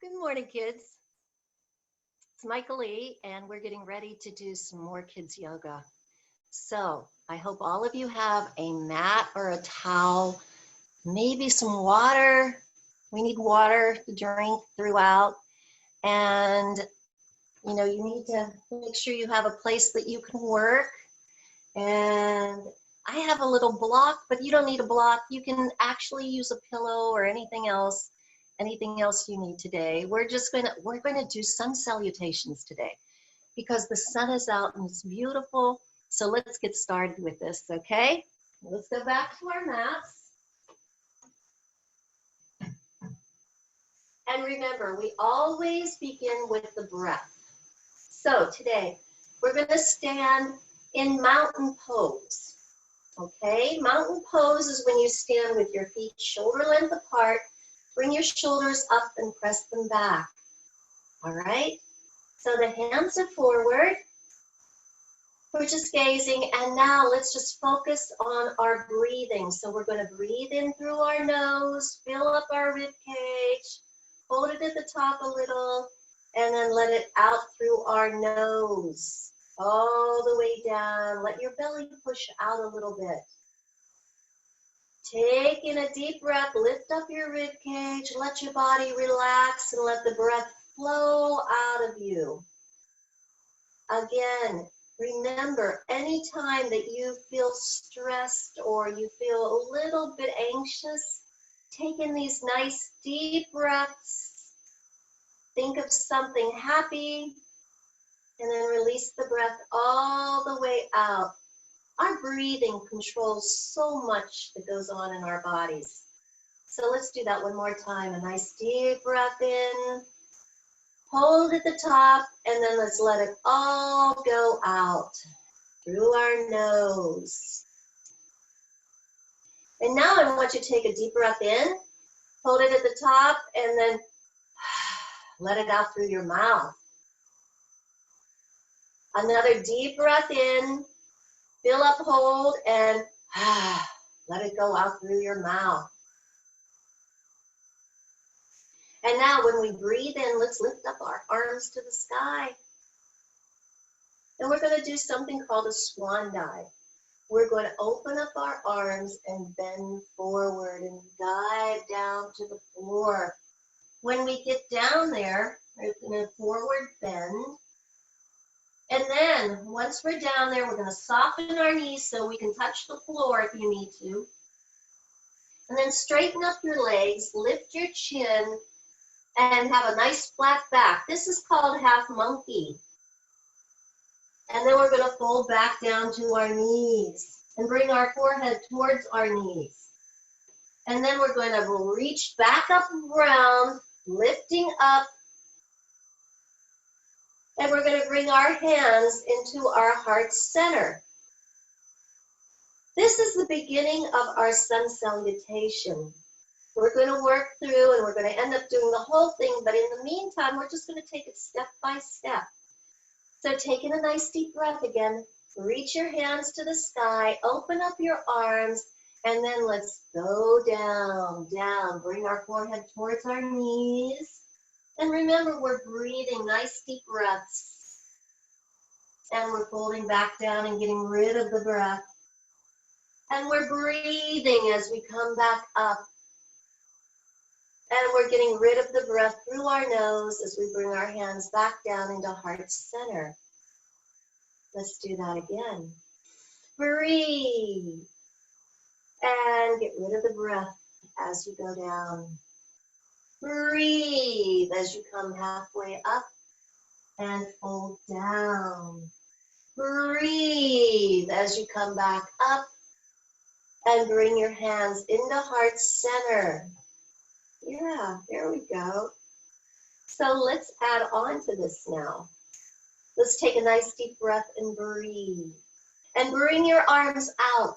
Good morning, kids. It's Michael Lee, and we're getting ready to do some more kids yoga. So I hope all of you have a mat or a towel, maybe some water. We need water to drink throughout. And, you need to make sure you have a place that you can work. And I have a little block, but you don't need a block. You can actually use a pillow or anything else you need today. We're going to do sun salutations today because the sun is out and it's beautiful. So let's get started with this, okay? Let's go back to our mats. And remember, we always begin with the breath. So today, we're going to stand in mountain pose, okay? Mountain pose is when you stand with your feet shoulder length apart. Bring your shoulders up and press them back, all right? So the hands are forward. We're just gazing, and now let's just focus on our breathing. So we're going to breathe in through our nose, fill up our rib cage, hold it at the top a little, and then let it out through our nose, all the way down. Let your belly push out a little bit. Take in a deep breath, lift up your rib cage, let your body relax, and let the breath flow out of you. Again, remember, anytime that you feel stressed or you feel a little bit anxious, take in these nice deep breaths. Think of something happy, and then release the breath all the way out. Our breathing controls so much that goes on in our bodies. So let's do that one more time. A nice deep breath in. Hold at the top, and then let's let it all go out through our nose. And now I want you to take a deep breath in. Hold it at the top, and then let it out through your mouth. Another deep breath in. Fill up, hold, and let it go out through your mouth. And now when we breathe in, let's lift up our arms to the sky. And we're going to do something called a swan dive. We're going to open up our arms and bend forward and dive down to the floor. When we get down there, we're going to forward bend. And then once we're down there, we're going to soften our knees so we can touch the floor if you need to. And then straighten up your legs, lift your chin, and have a nice flat back. This is called half monkey. And then we're going to fold back down to our knees and bring our forehead towards our knees. And then we're going to reach back up around, lifting up. And we're going to bring our hands into our heart center. This is the beginning of our sun salutation. We're going to work through and we're going to end up doing the whole thing, but in the meantime, we're just going to take it step by step. So take in a nice deep breath again. Reach your hands to the sky, open up your arms, and then let's go down, down. Bring our forehead towards our knees. And remember, we're breathing nice deep breaths. And we're folding back down and getting rid of the breath. And we're breathing as we come back up. And we're getting rid of the breath through our nose as we bring our hands back down into heart center. Let's do that again. Breathe. And get rid of the breath as you go down. Breathe as you come halfway up and fold down. Breathe as you come back up and bring your hands into heart center. Yeah, there we go. So let's add on to this now. Let's take a nice deep breath and breathe. And bring your arms out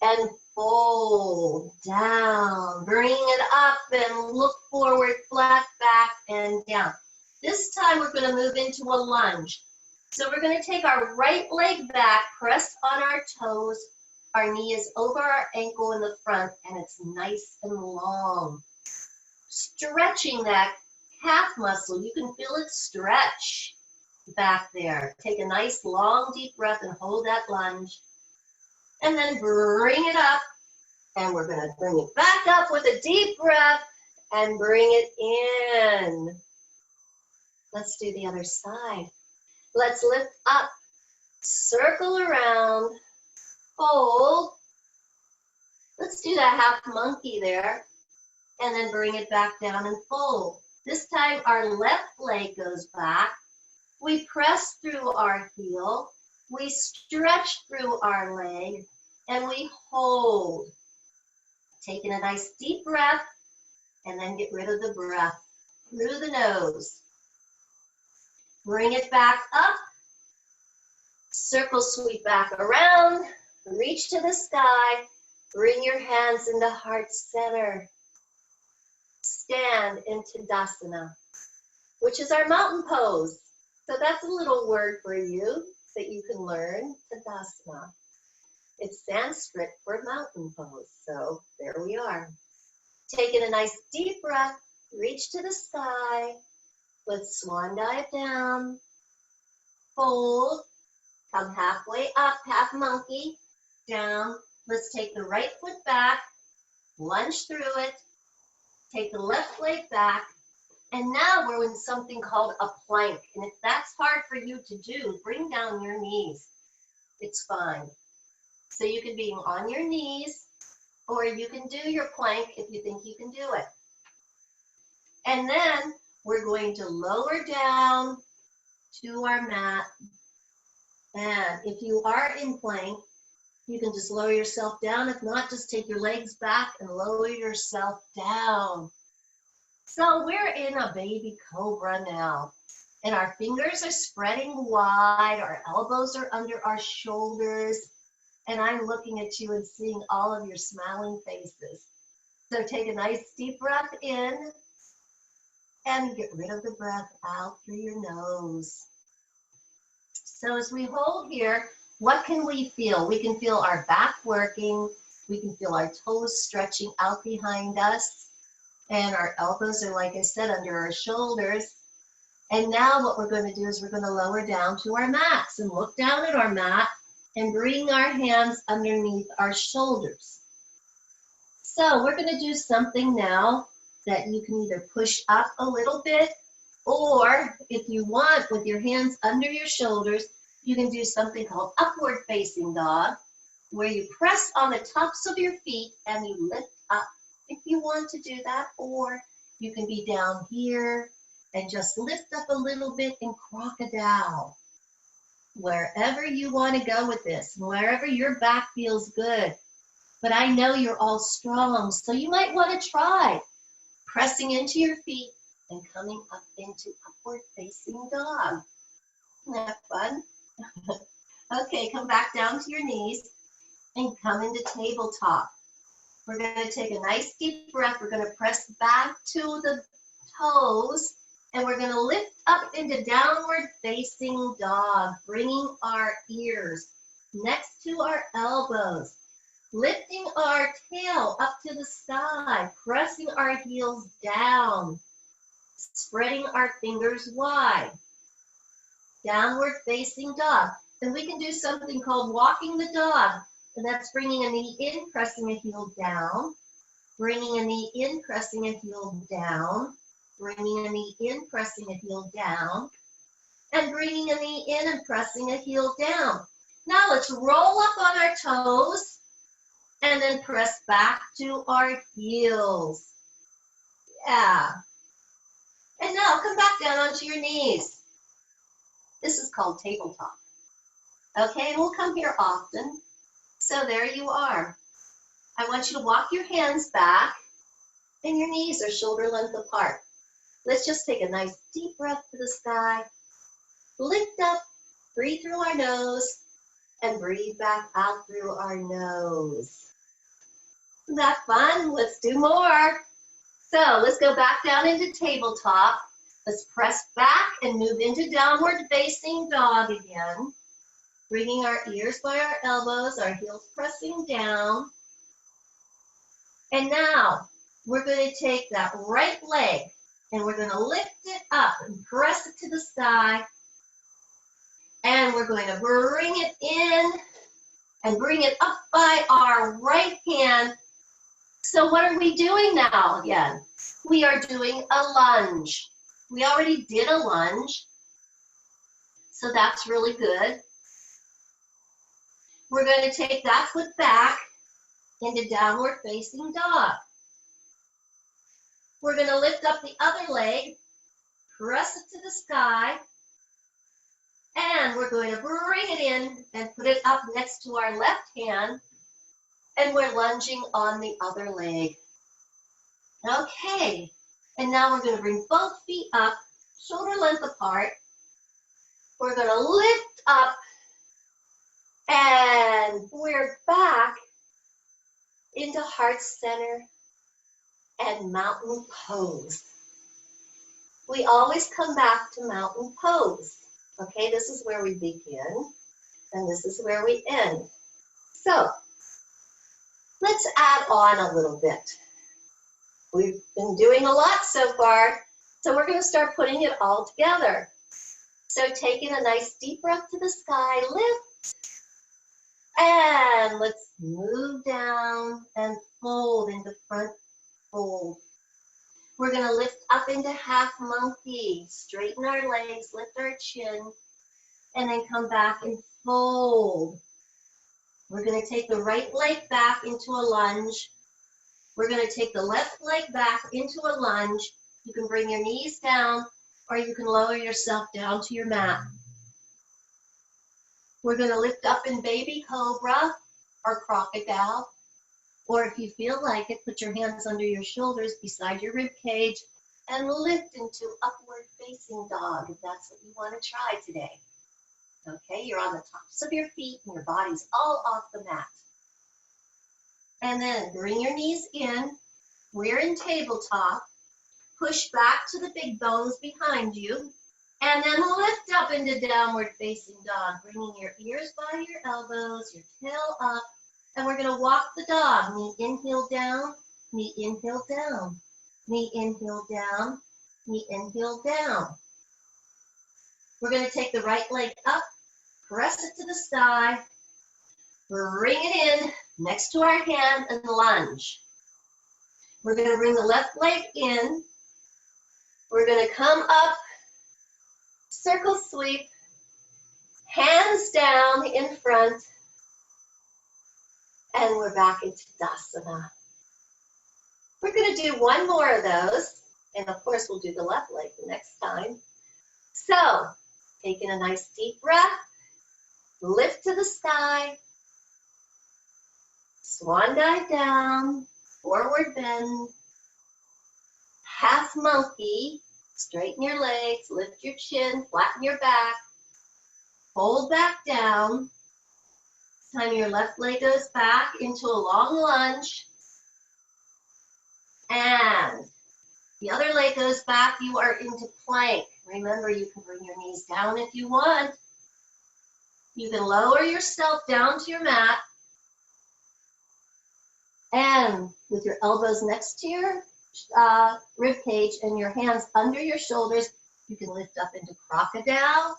and fold down. Bring it up and look forward, flat back and down. This time we're going to move into a lunge. So we're going to take our right leg back, press on our toes. Our knee is over our ankle in the front and it's nice and long. Stretching that calf muscle. You can feel it stretch back there. Take a nice long deep breath and hold that lunge. And then bring it up. And we're going to bring it back up with a deep breath and bring it in. Let's do the other side. Let's lift up, circle around, hold. Let's do that half monkey there. And then bring it back down and fold. This time our left leg goes back. We press through our heel. We stretch through our leg. And we hold. Taking a nice deep breath. And then get rid of the breath through the nose. Bring it back up. Circle sweep back around. Reach to the sky. Bring your hands into heart center. Stand into Tadasana, which is our mountain pose. So that's a little word for you that you can learn, Tadasana. It's Sanskrit for mountain pose. So there we are. Taking a nice deep breath, reach to the sky. Let's swan dive down. Fold. Come halfway up, half monkey. Down. Let's take the right foot back. Lunge through it. Take the left leg back. And now we're in something called a plank. And if that's hard for you to do, bring down your knees. It's fine. So you can be on your knees, or you can do your plank if you think you can do it. And then we're going to lower down to our mat. And if you are in plank, you can just lower yourself down. If not, just take your legs back and lower yourself down. So we're in a baby cobra now. And our fingers are spreading wide. Our elbows are under our shoulders. And I'm looking at you and seeing all of your smiling faces. So take a nice deep breath in and get rid of the breath out through your nose. So as we hold here, what can we feel? We can feel our back working. We can feel our toes stretching out behind us. And our elbows are, like I said, under our shoulders. And now what we're going to do is we're going to lower down to our mats and look down at our mat and bring our hands underneath our shoulders. So we're going to do something now that you can either push up a little bit, or if you want, with your hands under your shoulders, you can do something called upward facing dog, where you press on the tops of your feet and you lift up if you want to do that, or you can be down here and just lift up a little bit in crocodile. Wherever you want to go with this, wherever your back feels good. But I know you're all strong, so you might want to try pressing into your feet and coming up into upward facing dog. Isn't that fun? Okay, come back down to your knees and come into tabletop. We're going to take a nice deep breath. We're going to press back to the toes. And we're going to lift up into downward facing dog, bringing our ears next to our elbows, lifting our tail up to the sky, pressing our heels down, spreading our fingers wide, downward facing dog. And we can do something called walking the dog, and that's bringing a knee in, pressing a heel down, bringing a knee in, pressing a heel down, bringing a knee in, pressing a heel down, and bringing a knee in and pressing a heel down. Now let's roll up on our toes and then press back to our heels. Yeah. And now come back down onto your knees. This is called tabletop. Okay, and we'll come here often. So there you are. I want you to walk your hands back and your knees are shoulder length apart. Let's just take a nice deep breath to the sky, lift up, breathe through our nose, and breathe back out through our nose. Isn't that fun? Let's do more. So let's go back down into tabletop. Let's press back and move into downward facing dog again, bringing our ears by our elbows, our heels pressing down. And now we're going to take that right leg And we're going to lift it up and press it to the sky. And we're going to bring it in and bring it up by our right hand. So what are we doing now again? We are doing a lunge. We already did a lunge, so that's really good. We're going to take that foot back into downward facing dog. We're going to lift up the other leg, press it to the sky, and we're going to bring it in and put it up next to our left hand, and we're lunging on the other leg. Okay, and now we're going to bring both feet up, shoulder length apart. We're going to lift up, and we're back into heart center and mountain pose. We always come back to mountain pose. Okay, this is where we begin, and this is where we end. So, let's add on a little bit. We've been doing a lot so far, so we're going to start putting it all together. So taking a nice deep breath to the sky, lift, and let's move down and fold into front fold. We're going to lift up into half monkey, straighten our legs, lift our chin, and then come back and fold. We're going to take the right leg back into a lunge. We're going to take the left leg back into a lunge. You can bring your knees down, or you can lower yourself down to your mat. We're going to lift up in baby cobra or crocodile, or if you feel like it, put your hands under your shoulders beside your rib cage and lift into upward facing dog if that's what you want to try today. Okay, you're on the tops of your feet and your body's all off the mat. And then bring your knees in. We're in tabletop. Push back to the big bones behind you. And then lift up into downward facing dog, bringing your ears by your elbows, your tail up. And we're going to walk the dog. Knee in, heel down, knee in, heel down, knee in, heel down, knee in, heel down. We're going to take the right leg up, press it to the sky, bring it in next to our hand and lunge. We're going to bring the left leg in. We're going to come up, circle sweep, hands down in front, and we're back into Dasana. We're going to do one more of those, and of course we'll do the left leg the next time. So, taking a nice deep breath, lift to the sky, swan dive down, forward bend, half monkey, straighten your legs, lift your chin, flatten your back, fold back down. This time your left leg goes back into a long lunge, and the other leg goes back, you are into plank. Remember, you can bring your knees down if you want. You can lower yourself down to your mat, and with your elbows next to your rib cage and your hands under your shoulders, you can lift up into crocodile,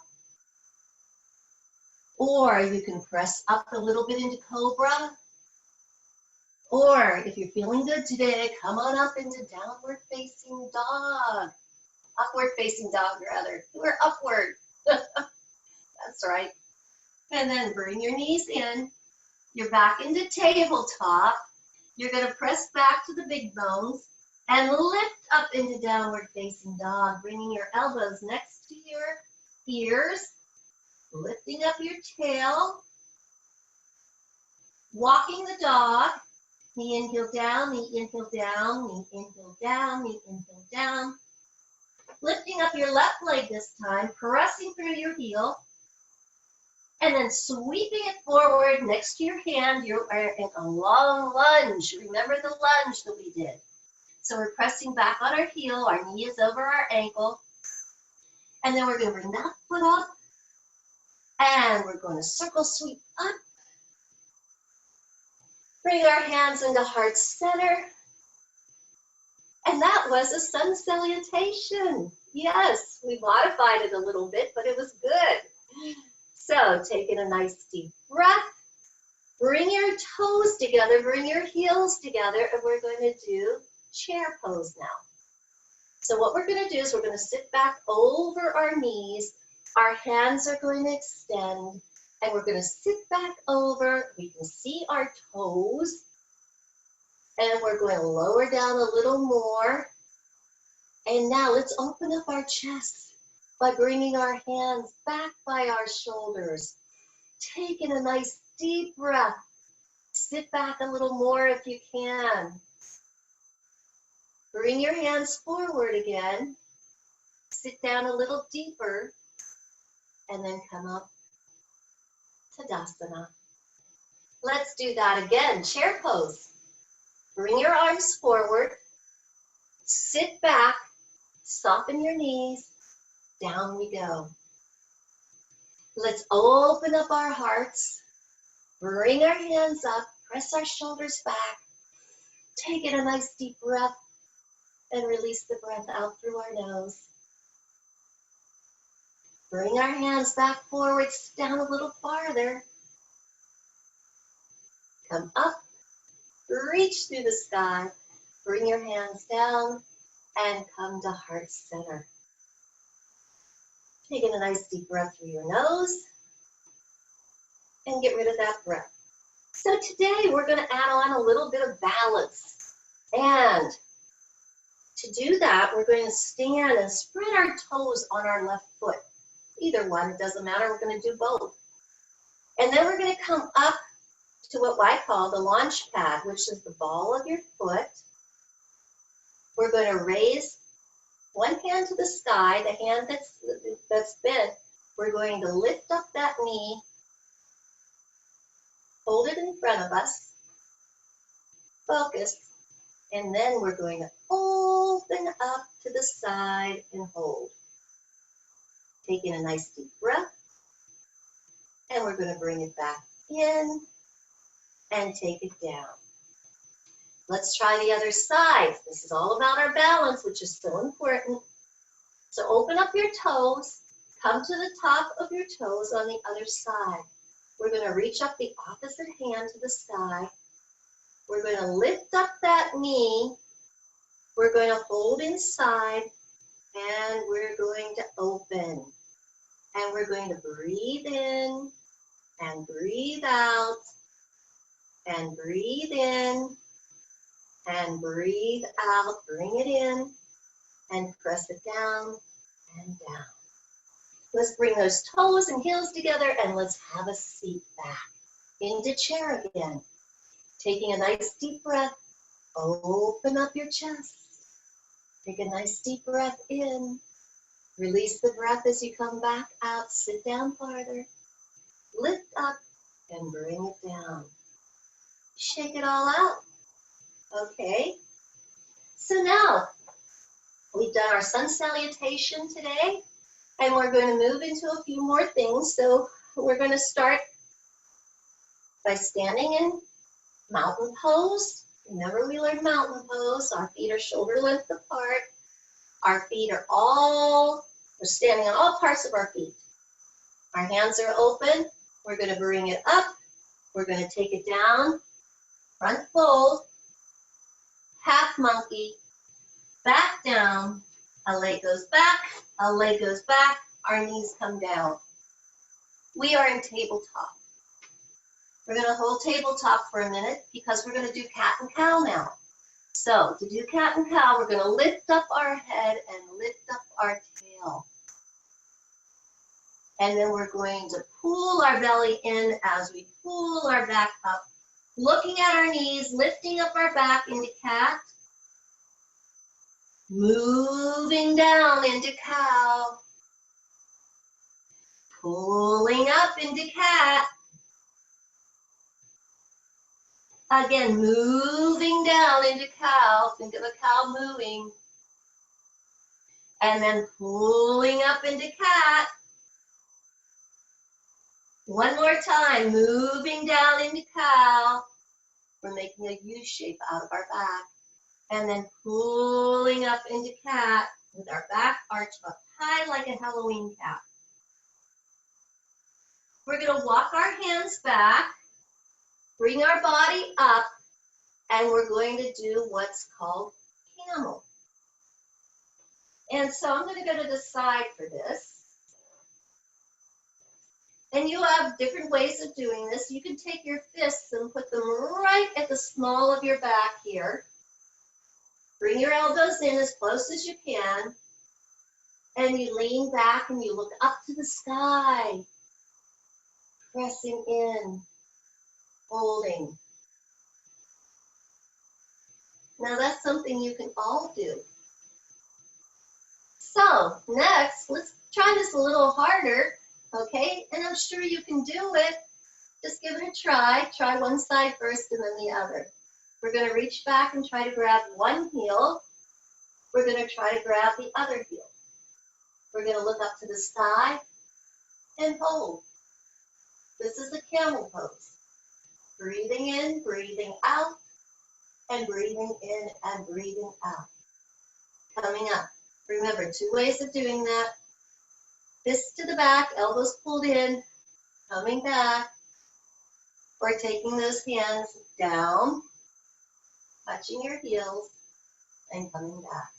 or you can press up a little bit into cobra, or if you're feeling good today, come on up into downward facing dog. Upward facing dog, rather. We're upward. That's right. And then bring your knees in. You're back into tabletop. You're going to press back to the big bones and lift up into downward facing dog, bringing your elbows next to your ears, lifting up your tail, walking the dog, knee in, heel down, knee in, heel down, knee in, heel down, knee in, heel down. Lifting up your left leg this time, pressing through your heel, and then sweeping it forward next to your hand. You are in a long lunge. Remember the lunge that we did. So we're pressing back on our heel, our knee is over our ankle, and then we're going to bring that foot up, and we're going to circle sweep up. Bring our hands into heart center, And that was a sun salutation. Yes, we modified it a little bit, but it was good. So taking a nice deep breath, bring your toes together, bring your heels together, and we're going to do chair pose now. So what we're going to do is we're going to sit back over our knees. Our hands are going to extend, and we're going to sit back over. We can see our toes, and we're going to lower down a little more. And now let's open up our chest by bringing our hands back by our shoulders. Taking a nice deep breath. Sit back a little more if you can. Bring your hands forward again. Sit down a little deeper. And then come up to Tadasana. Let's do that again. Chair pose. Bring your arms forward. Sit back. Soften your knees. Down we go. Let's open up our hearts. Bring our hands up. Press our shoulders back. Take in a nice deep breath and release the breath out through our nose. Bring our hands back forward. Sit down a little farther. Come up. Reach through the sky. Bring your hands down and come to heart center. Take in a nice deep breath through your nose and get rid of that breath. So today we're going to add on a little bit of balance. And to do that, we're going to stand and spread our toes on our left foot. Either one, it doesn't matter. We're going to do both. And then we're going to come up to what I call the launch pad, which is the ball of your foot. We're going to raise one hand to the sky, the hand that's bent. We're going to lift up that knee, hold it in front of us, focus, and then we're going to open up to the side and hold. Taking a nice deep breath, and we're going to bring it back in and take it down. Let's try the other side. This is all about our balance, which is so important. So open up your toes, come to the top of your toes on the other side. We're going to reach up the opposite hand to the sky. We're going to lift up that knee. We're going to hold inside, and we're going to open. And we're going to breathe in and breathe out and breathe in and breathe out. Bring it in and press it down and down. Let's bring those toes and heels together and let's have a seat back into chair again. Taking a nice deep breath, open up your chest. Take a nice deep breath in. Release the breath as you come back out. Sit down farther. Lift up and bring it down. Shake it all out. Okay. So now we've done our sun salutation today, and we're going to move into a few more things. So we're going to start by standing in mountain pose. Remember, we learned mountain pose. Our feet are shoulder length apart. Our feet are we're standing on all parts of our feet. Our hands are open. We're going to bring it up. We're going to take it down. Front fold. Half monkey. Back down. A leg goes back. A leg goes back. Our knees come down. We are in tabletop. We're going to hold tabletop for a minute because we're going to do cat and cow now. So to do cat and cow, we're going to lift up our head and lift up our tail. And then we're going to pull our belly in as we pull our back up. Looking at our knees, lifting up our back into cat. Moving down into cow. Pulling up into cat. Again, moving down into cow. Think of a cow moving. And then pulling up into cat. One more time, moving down into cow. We're making a U shape out of our back. And then pulling up into cat with our back arched up high like a Halloween cat. We're going to walk our hands back, bring our body up, and we're going to do what's called camel. And so I'm going to go to the side for this. And you have different ways of doing this. You can take your fists and put them right at the small of your back here. Bring your elbows in as close as you can. And you lean back and you look up to the sky. Pressing in, holding. Now that's something you can all do. So next, let's try this a little harder, okay? And I'm sure you can do it. Just give it a try. Try one side first and then the other. We're going to reach back and try to grab one heel. We're going to try to grab the other heel. We're going to look up to the sky and hold. This is the camel pose. Breathing in, breathing out, and breathing in and breathing out. Coming up. Remember, two ways of doing that. Fists to the back, elbows pulled in, coming back, or taking those hands down, touching your heels, and coming back.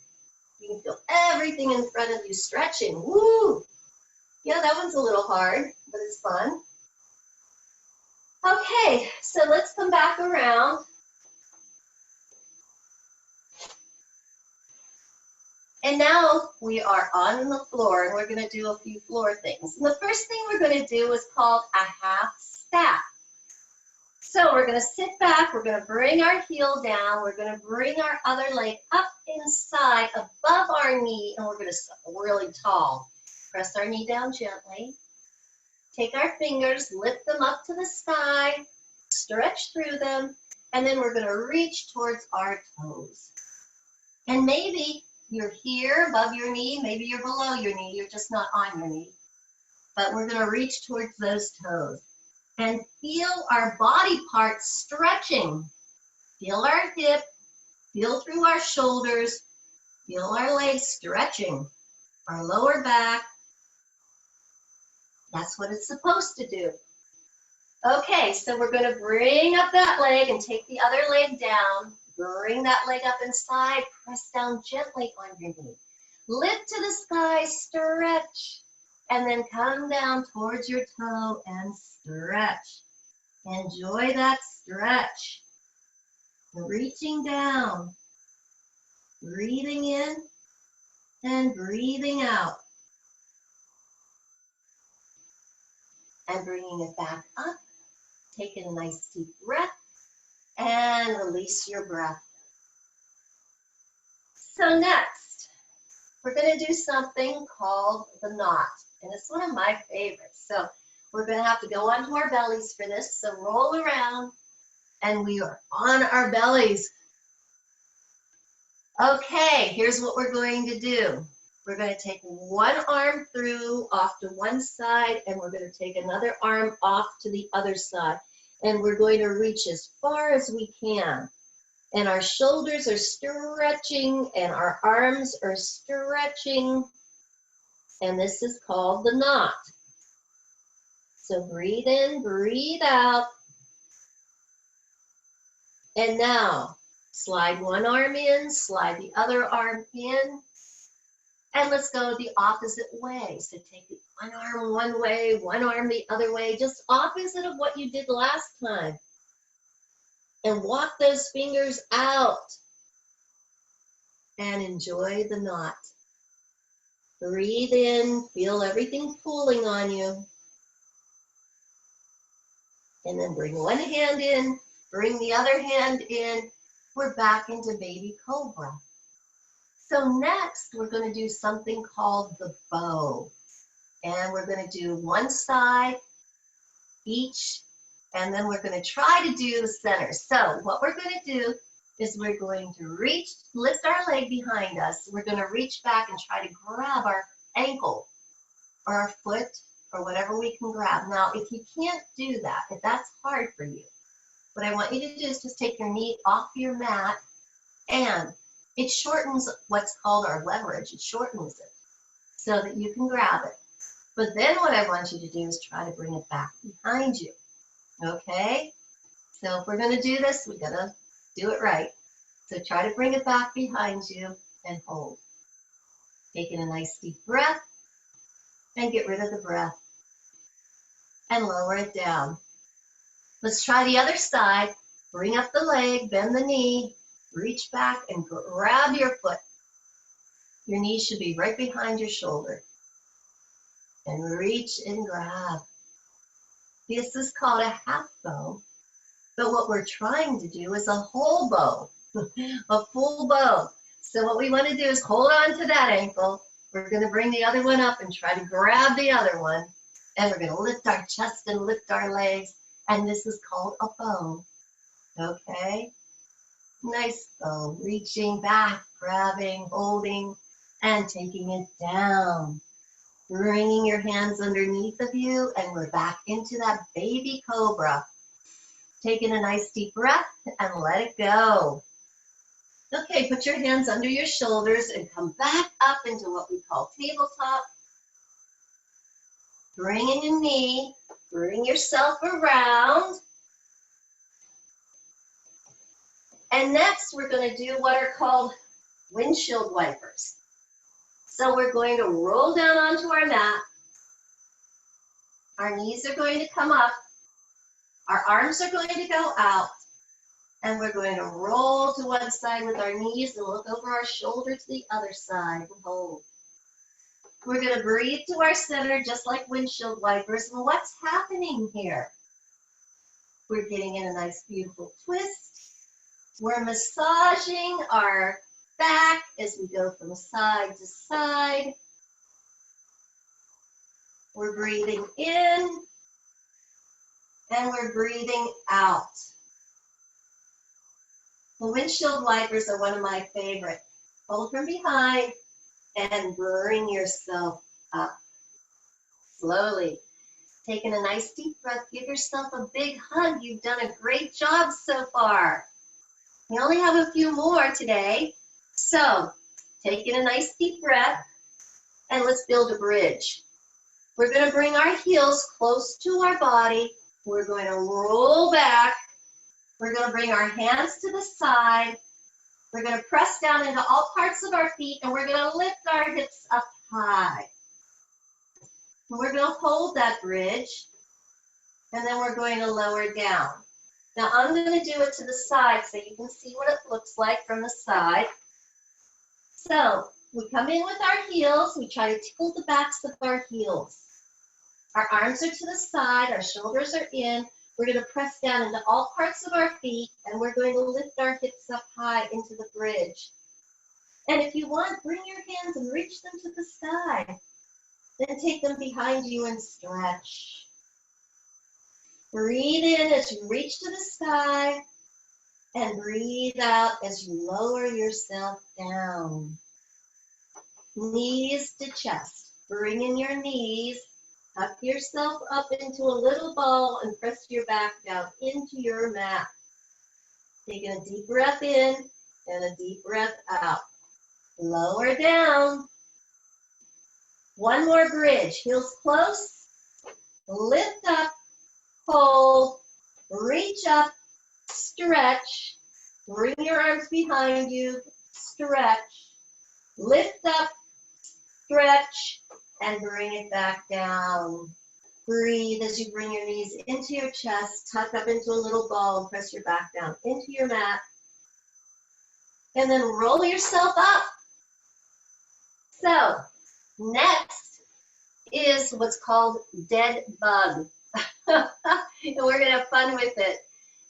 You can feel everything in front of you stretching. Woo! Yeah, that one's a little hard, but it's fun. Okay, so let's come back around. And now we are on the floor, and we're going to do a few floor things. And the first thing we're going to do is called a half stack. So we're going to sit back, we're going to bring our heel down, we're going to bring our other leg up inside above our knee, and we're going to sit really tall. Press our knee down gently. Take our fingers, lift them up to the sky, stretch through them, and then we're going to reach towards our toes. And maybe you're here above your knee, maybe you're below your knee, you're just not on your knee. But we're going to reach towards those toes. And feel our body parts stretching. Feel our hip, feel through our shoulders, feel our legs stretching, our lower back. That's what it's supposed to do. Okay, so we're going to bring up that leg and take the other leg down. Bring that leg up inside, press down gently on your knee. Lift to the sky, stretch, and then come down towards your toe and stretch. Enjoy that stretch. Reaching down, breathing in and breathing out. And bringing it back up. Take a nice deep breath and release your breath. So next, we're going to do something called the knot. And it's one of my favorites. So we're going to have to go onto our bellies for this. So roll around. And we are on our bellies. Okay, here's what we're going to do. We're going to take one arm through off to one side, and we're going to take another arm off to the other side. And we're going to reach as far as we can. And our shoulders are stretching, and our arms are stretching. And this is called the knot. So breathe in, breathe out. And now, slide one arm in, slide the other arm in, and let's go the opposite way. So take the one arm one way, one arm the other way, just opposite of what you did last time. And walk those fingers out and enjoy the knot. Breathe in, feel everything pulling on you. And then bring one hand in, bring the other hand in. We're back into baby cobra. So next, we're going to do something called the bow. And we're going to do one side each, and then we're going to try to do the center. So what we're going to do is we're going to reach, lift our leg behind us. We're going to reach back and try to grab our ankle or our foot or whatever we can grab. Now, if you can't do that, if that's hard for you, what I want you to do is just take your knee off your mat and It shortens what's called our leverage. It shortens it so that you can grab it. But then what I want you to do is try to bring it back behind you. Okay? So if we're going to do this, we got to do it right. So try to bring it back behind you and hold. Taking a nice deep breath and get rid of the breath and lower it down. Let's try the other side. Bring up the leg, bend the knee, reach back and grab your foot. Your knee should be right behind your shoulder. And reach and grab. This is called a half bow. But what we're trying to do is a whole bow, a full bow. So what we want to do is hold on to that ankle. We're going to bring the other one up and try to grab the other one. And we're going to lift our chest and lift our legs. And this is called a bow. Okay? Nice bow. Reaching back, grabbing, holding, and taking it down. Bringing your hands underneath of you, and we're back into that baby cobra. Taking a nice deep breath and let it go. Okay, put your hands under your shoulders and come back up into what we call tabletop. Bring in your knee, bring yourself around. And next, we're going to do what are called windshield wipers. So we're going to roll down onto our mat. Our knees are going to come up. Our arms are going to go out. And we're going to roll to one side with our knees and look over our shoulder to the other side and hold. We're going to breathe to our center just like windshield wipers. And what's happening here? We're getting in a nice, beautiful twist. We're massaging our back as we go from side to side. We're breathing in and we're breathing out. The windshield wipers are one of my favorite. Hold from behind and bring yourself up. Slowly. Taking a nice deep breath. Give yourself a big hug. You've done a great job so far. We only have a few more today. So, taking a nice deep breath and let's build a bridge. We're going to bring our heels close to our body. We're going to roll back. We're going to bring our hands to the side. We're going to press down into all parts of our feet, and we're going to lift our hips up high. And we're going to hold that bridge, and then we're going to lower down. Now, I'm going to do it to the side so you can see what it looks like from the side. So, we come in with our heels. We try to tickle the backs of our heels. Our arms are to the side. Our shoulders are in. We're going to press down into all parts of our feet, and we're going to lift our hips up high into the bridge. And if you want, bring your hands and reach them to the sky. Then take them behind you and stretch. Breathe in as you reach to the sky, and breathe out as you lower yourself down. Knees to chest. Bring in your knees. Tuck yourself up into a little ball and press your back down into your mat. Taking a deep breath in and a deep breath out. Lower down. One more bridge. Heels close. Lift up. Hold. Reach up. Stretch. Bring your arms behind you. Stretch. Lift up. Stretch. And bring it back down. Breathe as you bring your knees into your chest, tuck up into a little ball and press your back down into your mat. And then roll yourself up. So, next is what's called dead bug. And we're going to have fun with it.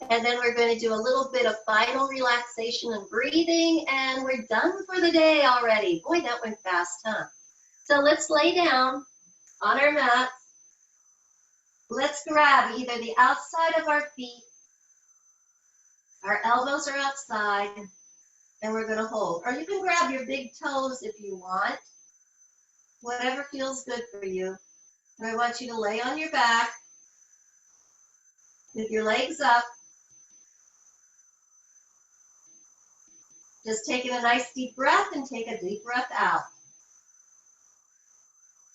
And then we're going to do a little bit of final relaxation and breathing, and we're done for the day already. Boy, that went fast, huh? So let's lay down on our mat. Let's grab either the outside of our feet, our elbows are outside, and we're going to hold. Or you can grab your big toes if you want, whatever feels good for you. And I want you to lay on your back with your legs up. Just taking a nice deep breath and take a deep breath out.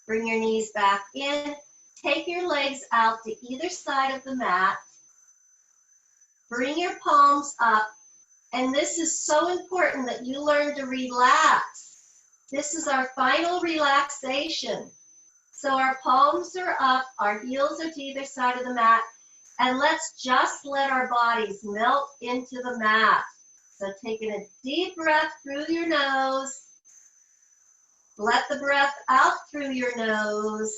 Bring your knees back in. Take your legs out to either side of the mat. Bring your palms up. And this is so important that you learn to relax. This is our final relaxation. So our palms are up, our heels are to either side of the mat, and let's just let our bodies melt into the mat. So taking a deep breath through your nose. Let the breath out through your nose.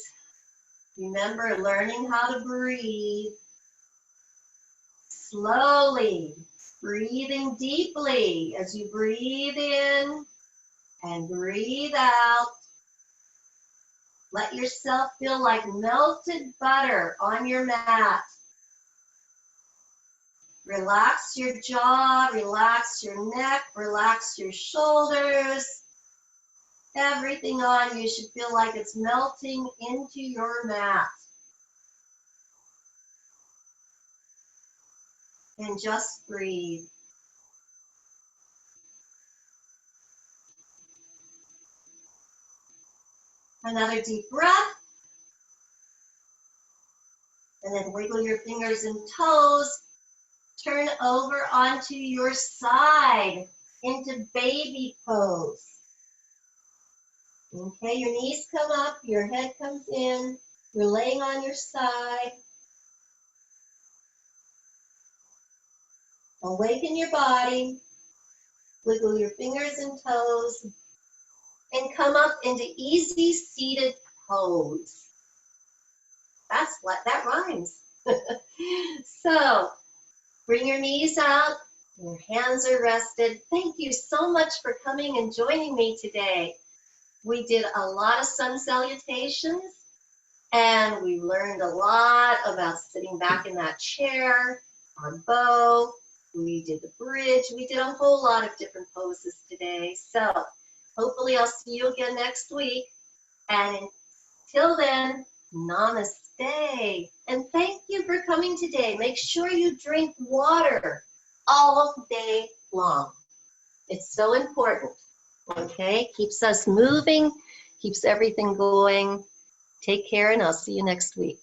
Remember, learning how to breathe. Slowly, breathing deeply as you breathe in and breathe out. Let yourself feel like melted butter on your mat. Relax your jaw, relax your neck, relax your shoulders. Everything on you should feel like it's melting into your mat. And just breathe. Another deep breath. And then wiggle your fingers and toes. Turn over onto your side into baby pose. Okay, your knees come up, your head comes in. You're laying on your side. Awaken your body. Wiggle your fingers and toes. And come up into easy seated pose. That rhymes. So, bring your knees out. Your hands are rested. Thank you so much for coming and joining me today. We did a lot of sun salutations, and we learned a lot about sitting back in that chair, our bow. We did the bridge. We did a whole lot of different poses today. So hopefully I'll see you again next week. And until then, namaste. And thank you for coming today. Make sure you drink water all day long. It's so important. Okay, keeps us moving, keeps everything going. Take care, and I'll see you next week.